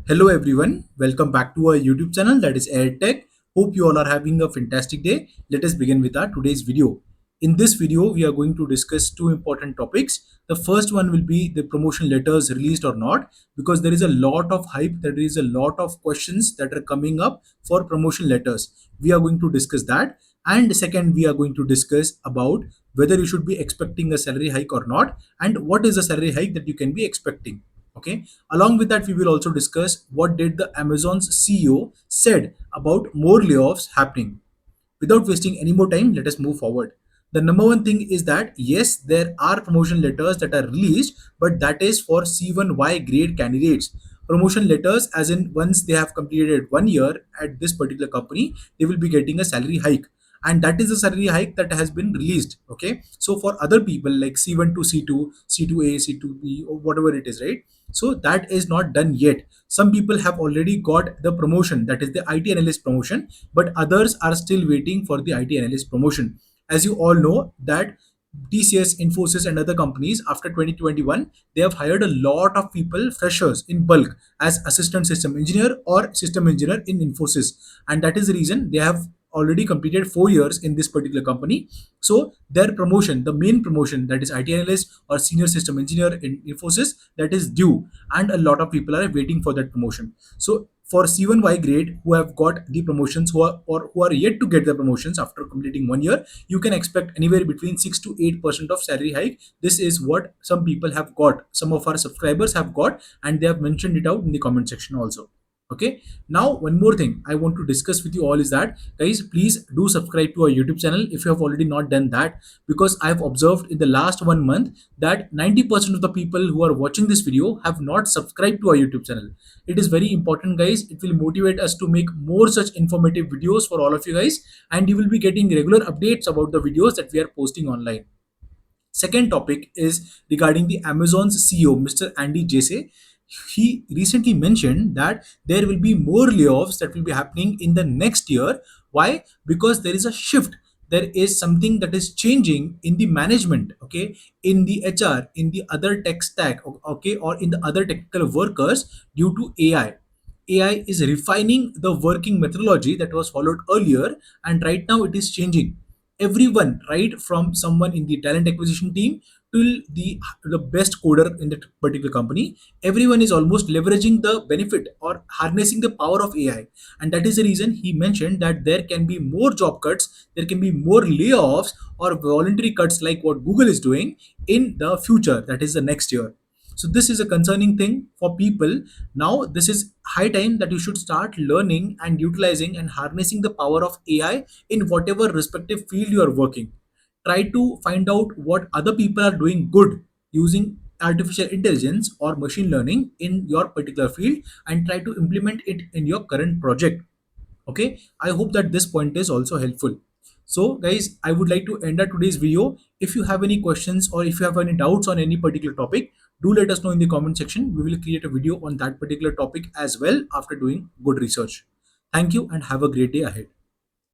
Hello everyone, welcome back to our YouTube channel that is AirTech. Hope you all are having a fantastic day. Let us begin with our today's video. In this video, we are going to discuss two important topics. The first one will be the promotion letters released or not, because there is a lot of hype, there is a lot of questions that are coming up for promotion letters. We are going to discuss that. And second, we are going to discuss about whether you should be expecting a salary hike or not, and what is the salary hike that you can be expecting. Okay, along with that we will also discuss what did the Amazon's CEO said about more layoffs happening. Without wasting any more time, let us move forward. The number one thing is that yes, there are promotion letters that are released, but that is for C1Y grade candidates. Promotion letters, as in once they have completed 1 year at this particular company, they will be getting a salary hike. And that is the salary hike that has been released. Okay. So for other people like C1 to C2, C2A, C2B, or whatever it is, right? So that is not done yet. Some people have already got the promotion, that is the IT analyst promotion, but others are still waiting for the IT analyst promotion. As you all know that TCS, Infosys and other companies after 2021, they have hired a lot of people, freshers in bulk as assistant system engineer or system engineer in Infosys. And that is the reason they have already completed 4 years in this particular company. So their promotion, the main promotion, that is IT analyst or senior system engineer in Infosys, that is due, and a lot of people are waiting for that promotion. So for C1Y grade who have got the promotions, who are yet to get the promotions after completing 1 year, you can expect anywhere between 6 to 8% of salary hike. This is what some people have got, some of our subscribers have got, and they have mentioned it out in the comment section also. Okay, now one more thing I want to discuss with you all is that, guys, please do subscribe to our YouTube channel if you have already not done that, because I've observed in the last 1 month that 90% of the people who are watching this video have not subscribed to our YouTube channel. It is very important, guys. It will motivate us to make more such informative videos for all of you guys, and you will be getting regular updates about the videos that we are posting online. Second topic is regarding the Amazon's CEO, Mr. Andy Jassy. He recently mentioned that there will be more layoffs that will be happening in the next year. Why? Because there is a shift. There is something that is changing in the management, okay, in the HR, in the other tech stack, okay, or in the other technical workers due to AI. AI is refining the working methodology that was followed earlier, and right now it is changing. Everyone, right from someone in the talent acquisition team till the best coder in that particular company, everyone is almost leveraging the benefit or harnessing the power of AI. And that is the reason he mentioned that there can be more job cuts, there can be more layoffs or voluntary cuts like what Google is doing in the future, that is the next year. So this is a concerning thing for people. Now this is high time that you should start learning and utilizing and harnessing the power of AI in whatever respective field you are working. Try to find out what other people are doing good using artificial intelligence or machine learning in your particular field, and try to implement it in your current project. Okay, I hope that this point is also helpful. So guys, I would like to end our today's video. If you have any questions or if you have any doubts on any particular topic, do let us know in the comment section. We will create a video on that particular topic as well after doing good research. Thank you and have a great day ahead.